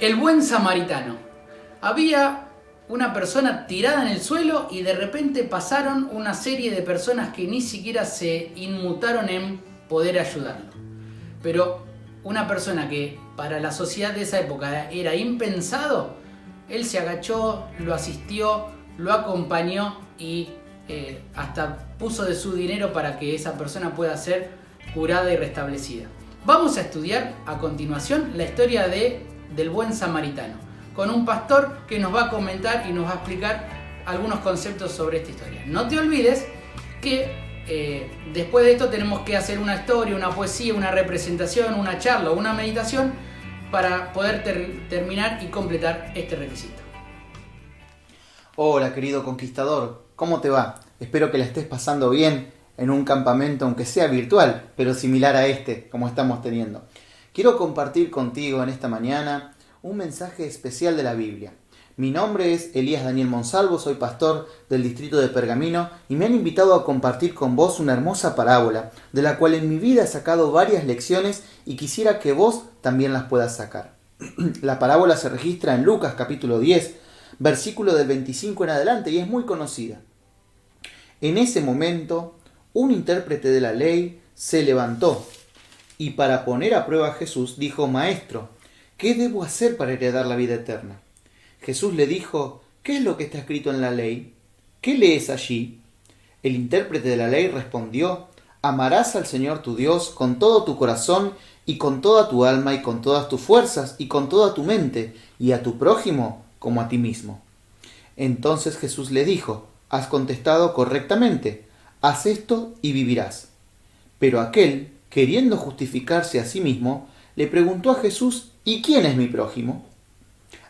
El buen samaritano. Había una persona tirada en el suelo y de repente pasaron una serie de personas que ni siquiera se inmutaron en poder ayudarlo. Pero una persona que para la sociedad de esa época era impensado, él se agachó, lo asistió, lo acompañó y hasta puso de su dinero para que esa persona pueda ser curada y restablecida. Vamos a estudiar a continuación la historia del buen samaritano, con un pastor que nos va a comentar y nos va a explicar algunos conceptos sobre esta historia. No te olvides que después de esto tenemos que hacer una historia, una poesía, una representación, una charla o una meditación para poder terminar y completar este requisito. Hola querido conquistador, ¿cómo te va? Espero que la estés pasando bien en un campamento, aunque sea virtual, pero similar a este, como estamos teniendo. Quiero compartir contigo en esta mañana un mensaje especial de la Biblia. Mi nombre es Elías Daniel Monsalvo, soy pastor del distrito de Pergamino y me han invitado a compartir con vos una hermosa parábola, de la cual en mi vida he sacado varias lecciones y quisiera que vos también las puedas sacar. La parábola se registra en Lucas capítulo 10, versículo del 25 en adelante y es muy conocida. En ese momento, un intérprete de la ley se levantó y para poner a prueba a Jesús dijo: Maestro, ¿qué debo hacer para heredar la vida eterna? Jesús le dijo: ¿Qué es lo que está escrito en la ley? ¿Qué lees allí? El intérprete de la ley respondió: Amarás al Señor tu Dios con todo tu corazón y con toda tu alma y con todas tus fuerzas y con toda tu mente, y a tu prójimo como a ti mismo. Entonces Jesús le dijo: Has contestado correctamente, haz esto y vivirás. Pero aquel, queriendo justificarse a sí mismo, le preguntó a Jesús: ¿Y quién es mi prójimo?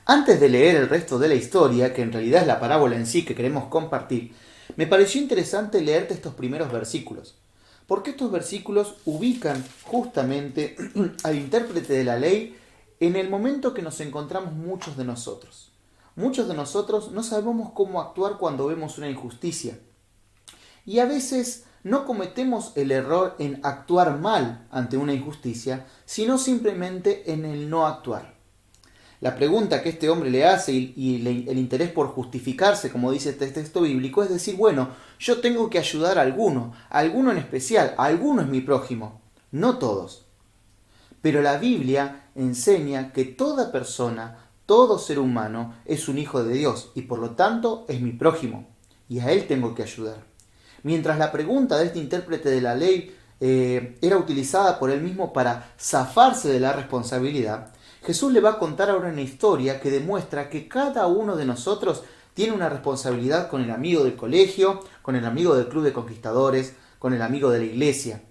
Antes de leer el resto de la historia, que en realidad es la parábola en sí que queremos compartir, me pareció interesante leerte estos primeros versículos, porque estos versículos ubican justamente al intérprete de la ley en el momento que nos encontramos muchos de nosotros. Muchos de nosotros no sabemos cómo actuar cuando vemos una injusticia. Y a veces no cometemos el error en actuar mal ante una injusticia, sino simplemente en el no actuar. La pregunta que este hombre le hace y el interés por justificarse, como dice este texto bíblico, es decir, bueno, yo tengo que ayudar a alguno en especial, alguno es mi prójimo, no todos. Pero la Biblia enseña que toda persona, todo ser humano es un hijo de Dios y por lo tanto es mi prójimo y a él tengo que ayudar. Mientras la pregunta de este intérprete de la ley era utilizada por él mismo para zafarse de la responsabilidad, Jesús le va a contar ahora una historia que demuestra que cada uno de nosotros tiene una responsabilidad con el amigo del colegio, con el amigo del club de conquistadores, con el amigo de la iglesia,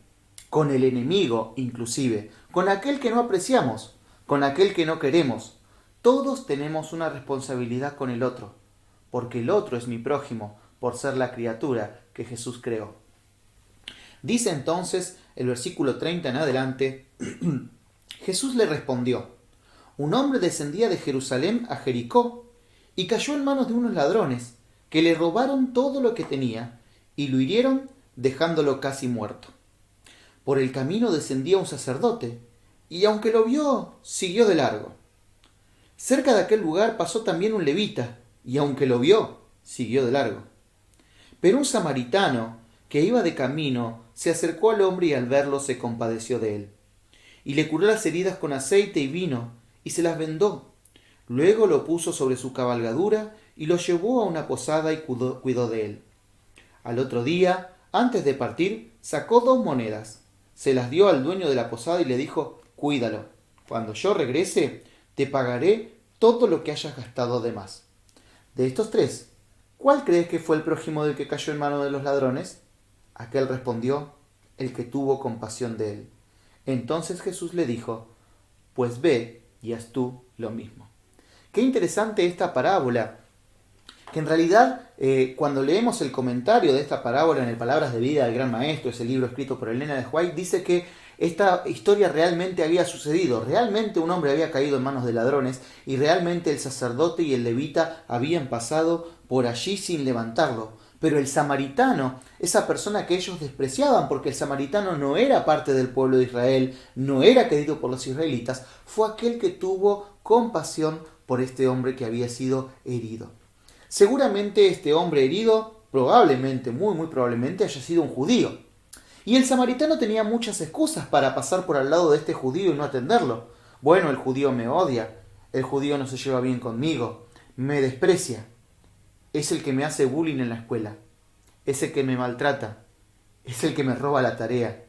con el enemigo inclusive, con aquel que no apreciamos, con aquel que no queremos. Todos tenemos una responsabilidad con el otro, porque el otro es mi prójimo, por ser la criatura que Jesús creó. Dice entonces el versículo 30 en adelante: Jesús le respondió: Un hombre descendía de Jerusalén a Jericó y cayó en manos de unos ladrones que le robaron todo lo que tenía y lo hirieron dejándolo casi muerto. Por el camino descendía un sacerdote y aunque lo vio, siguió de largo. Cerca de aquel lugar pasó también un levita y aunque lo vio, siguió de largo. Pero un samaritano que iba de camino se acercó al hombre y al verlo se compadeció de él. Y le curó las heridas con aceite y vino y se las vendó. Luego lo puso sobre su cabalgadura y lo llevó a una posada y cuidó de él. Al otro día, antes de partir, sacó 2 monedas. Se las dio al dueño de la posada y le dijo: Cuídalo. Cuando yo regrese, te pagaré todo lo que hayas gastado de más. De estos 3, ¿cuál crees que fue el prójimo del que cayó en manos de los ladrones? Aquel respondió: el que tuvo compasión de él. Entonces Jesús le dijo: Pues ve y haz tú lo mismo. Qué interesante esta parábola, que en realidad cuando leemos el comentario de esta parábola en el Palabras de Vida del Gran Maestro, ese libro escrito por Elena de White, dice que esta historia realmente había sucedido, realmente un hombre había caído en manos de ladrones y realmente el sacerdote y el levita habían pasado por allí sin levantarlo. Pero el samaritano, esa persona que ellos despreciaban porque el samaritano no era parte del pueblo de Israel, no era querido por los israelitas, fue aquel que tuvo compasión por este hombre que había sido herido. Seguramente este hombre herido, probablemente, muy probablemente, haya sido un judío. Y el samaritano tenía muchas excusas para pasar por al lado de este judío y no atenderlo. Bueno, el judío me odia, el judío no se lleva bien conmigo, me desprecia, es el que me hace bullying en la escuela, es el que me maltrata, es el que me roba la tarea,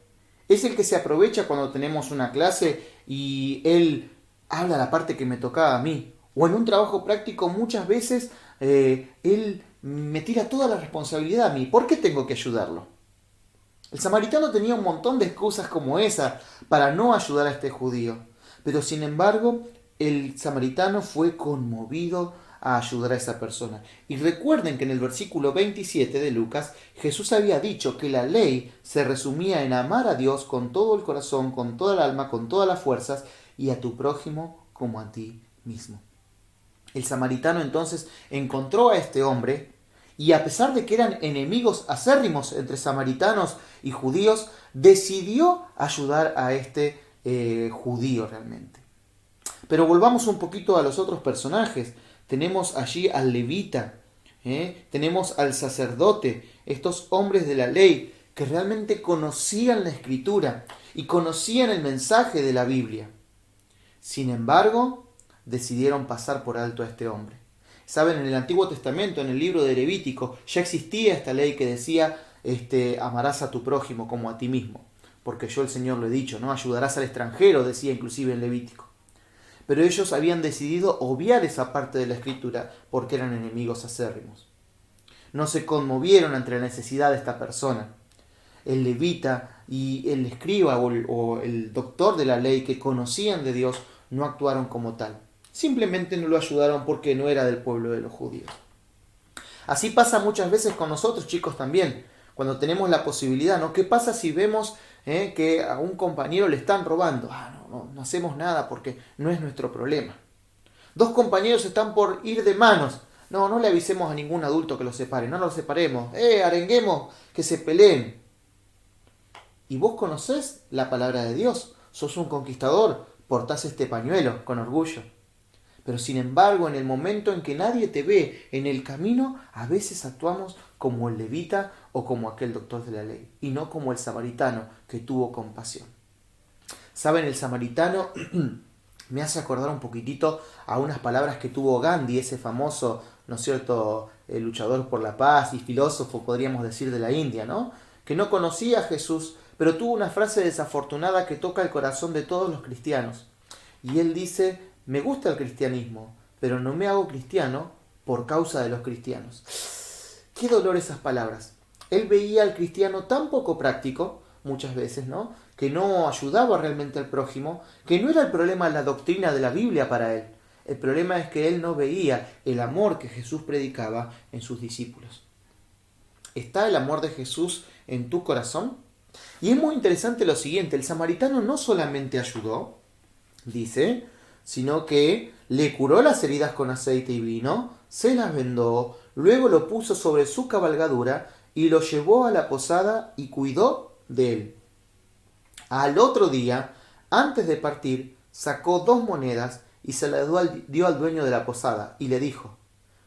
es el que se aprovecha cuando tenemos una clase y él habla la parte que me tocaba a mí. O en un trabajo práctico muchas veces él me tira toda la responsabilidad a mí. ¿Por qué tengo que ayudarlo? El samaritano tenía un montón de excusas como esa para no ayudar a este judío. Pero sin embargo, el samaritano fue conmovido a ayudar a esa persona. Y recuerden que en el versículo 27 de Lucas, Jesús había dicho que la ley se resumía en amar a Dios con todo el corazón, con toda el alma, con todas las fuerzas, y a tu prójimo como a ti mismo. El samaritano entonces encontró a este hombre, y a pesar de que eran enemigos acérrimos entre samaritanos y judíos, decidió ayudar a este judío realmente. Pero volvamos un poquito a los otros personajes. Tenemos allí al levita, tenemos al sacerdote, estos hombres de la ley que realmente conocían la escritura y conocían el mensaje de la Biblia. Sin embargo, decidieron pasar por alto a este hombre. Saben, en el Antiguo Testamento, en el libro de Levítico, ya existía esta ley que decía, amarás a tu prójimo como a ti mismo. Porque yo el Señor lo he dicho, ¿no? Ayudarás al extranjero, decía inclusive en Levítico. Pero ellos habían decidido obviar esa parte de la escritura porque eran enemigos acérrimos. No se conmovieron ante la necesidad de esta persona. El levita y el escriba o el doctor de la ley que conocían de Dios no actuaron como tal. Simplemente no lo ayudaron porque no era del pueblo de los judíos. Así pasa muchas veces con nosotros, chicos, también. Cuando tenemos la posibilidad, ¿no? ¿Qué pasa si vemos que a un compañero le están robando? No hacemos nada porque no es nuestro problema. Dos compañeros están por ir de manos. No le avisemos a ningún adulto que los separe. No los separemos. Arenguemos que se peleen. ¿Y vos conocés la palabra de Dios? Sos un conquistador. Portás este pañuelo con orgullo. Pero sin embargo, en el momento en que nadie te ve en el camino, a veces actuamos como el levita o como aquel doctor de la ley, y no como el samaritano que tuvo compasión. ¿Saben? El samaritano me hace acordar un poquitito a unas palabras que tuvo Gandhi, ese famoso, ¿no es cierto?, luchador por la paz y filósofo, podríamos decir, de la India, ¿no? Que no conocía a Jesús, pero tuvo una frase desafortunada que toca el corazón de todos los cristianos. Y él dice: me gusta el cristianismo, pero no me hago cristiano por causa de los cristianos. Qué dolor esas palabras. Él veía al cristiano tan poco práctico, muchas veces, ¿no?, que no ayudaba realmente al prójimo, que no era el problema la doctrina de la Biblia para él. El problema es que él no veía el amor que Jesús predicaba en sus discípulos. ¿Está el amor de Jesús en tu corazón? Y es muy interesante lo siguiente: el samaritano no solamente ayudó, dice, sino que le curó las heridas con aceite y vino, se las vendó, luego lo puso sobre su cabalgadura y lo llevó a la posada y cuidó de él. Al otro día, antes de partir, sacó 2 monedas y se las dio al dueño de la posada y le dijo: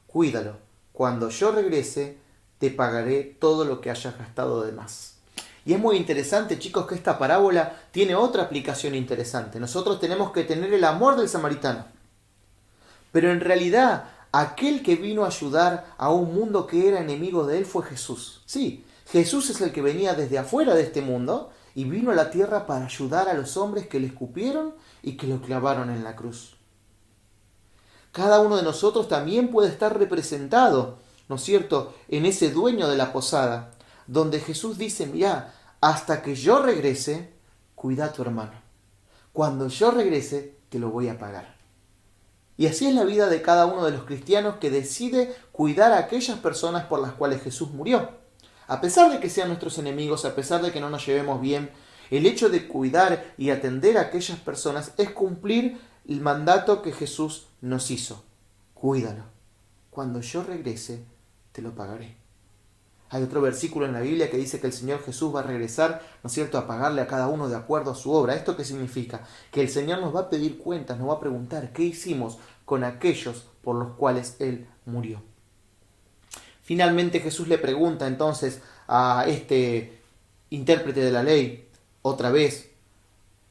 cuídalo, cuando yo regrese te pagaré todo lo que hayas gastado de más. Y es muy interesante, chicos, que esta parábola tiene otra aplicación interesante. Nosotros tenemos que tener el amor del samaritano. Pero en realidad, aquel que vino a ayudar a un mundo que era enemigo de él fue Jesús. Sí, Jesús es el que venía desde afuera de este mundo y vino a la tierra para ayudar a los hombres que le escupieron y que lo clavaron en la cruz. Cada uno de nosotros también puede estar representado, ¿no es cierto?, en ese dueño de la posada, donde Jesús dice: mirá, hasta que yo regrese, cuida a tu hermano. Cuando yo regrese, te lo voy a pagar. Y así es la vida de cada uno de los cristianos que decide cuidar a aquellas personas por las cuales Jesús murió. A pesar de que sean nuestros enemigos, a pesar de que no nos llevemos bien, el hecho de cuidar y atender a aquellas personas es cumplir el mandato que Jesús nos hizo. Cuídalo. Cuando yo regrese, te lo pagaré. Hay otro versículo en la Biblia que dice que el Señor Jesús va a regresar, ¿no es cierto?, a pagarle a cada uno de acuerdo a su obra. ¿Esto qué significa? Que el Señor nos va a pedir cuentas, nos va a preguntar qué hicimos con aquellos por los cuales Él murió. Finalmente Jesús le pregunta entonces a este intérprete de la ley, otra vez,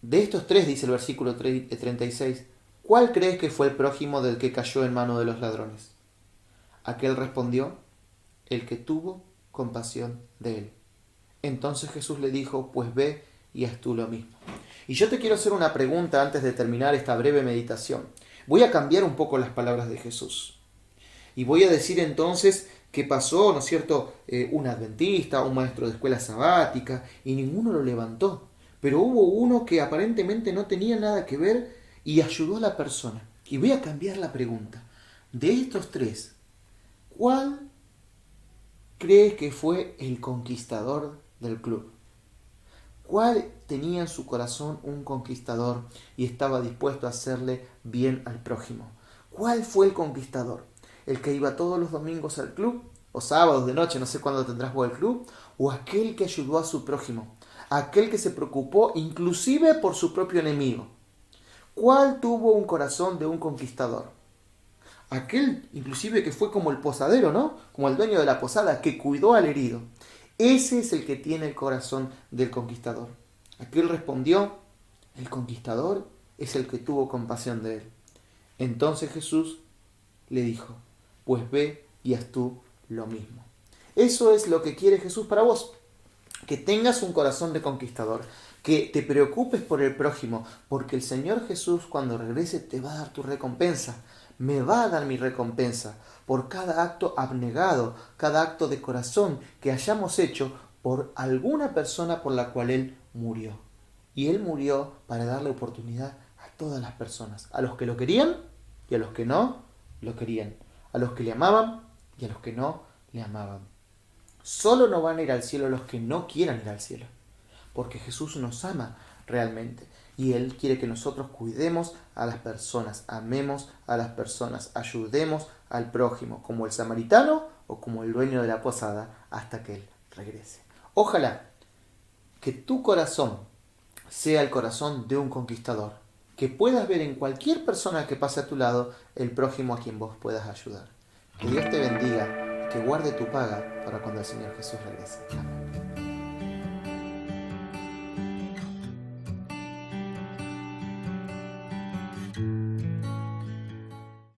de estos tres, dice el versículo 36, ¿cuál crees que fue el prójimo del que cayó en mano de los ladrones? Aquel respondió, el que tuvo compasión de él. Entonces Jesús le dijo, pues ve y haz tú lo mismo. Y yo te quiero hacer una pregunta antes de terminar esta breve meditación. Voy a cambiar un poco las palabras de Jesús. Y voy a decir entonces que pasó, ¿no es cierto?, un adventista, un maestro de escuela sabática, y ninguno lo levantó. Pero hubo uno que aparentemente no tenía nada que ver y ayudó a la persona. Y voy a cambiar la pregunta. De estos tres, ¿cuál crees que fue el conquistador del club? ¿Cuál tenía en su corazón un conquistador y estaba dispuesto a hacerle bien al prójimo? ¿Cuál fue el conquistador? ¿El que iba todos los domingos al club? ¿O sábados de noche, no sé cuándo tendrás vos el club? ¿O aquel que ayudó a su prójimo? Aquel que se preocupó inclusive por su propio enemigo. ¿Cuál tuvo un corazón de un conquistador? Aquel inclusive que fue como el posadero, ¿no? Como el dueño de la posada, que cuidó al herido. Ese es el que tiene el corazón del conquistador. Aquel respondió, el conquistador es el que tuvo compasión de él. Entonces Jesús le dijo, pues ve y haz tú lo mismo. Eso es lo que quiere Jesús para vos. Que tengas un corazón de conquistador, que te preocupes por el prójimo, porque el Señor Jesús cuando regrese te va a dar tu recompensa, me va a dar mi recompensa por cada acto abnegado, cada acto de corazón que hayamos hecho por alguna persona por la cual Él murió. Y Él murió para darle oportunidad a todas las personas, a los que lo querían y a los que no lo querían, a los que le amaban y a los que no le amaban. Solo no van a ir al cielo los que no quieran ir al cielo, porque Jesús nos ama realmente y Él quiere que nosotros cuidemos a las personas, amemos a las personas, ayudemos al prójimo, como el samaritano o como el dueño de la posada, hasta que Él regrese. Ojalá que tu corazón sea el corazón de un conquistador, que puedas ver en cualquier persona que pase a tu lado el prójimo a quien vos puedas ayudar. Que Dios te bendiga, que guarde tu paga para cuando el Señor Jesús regrese. Amén.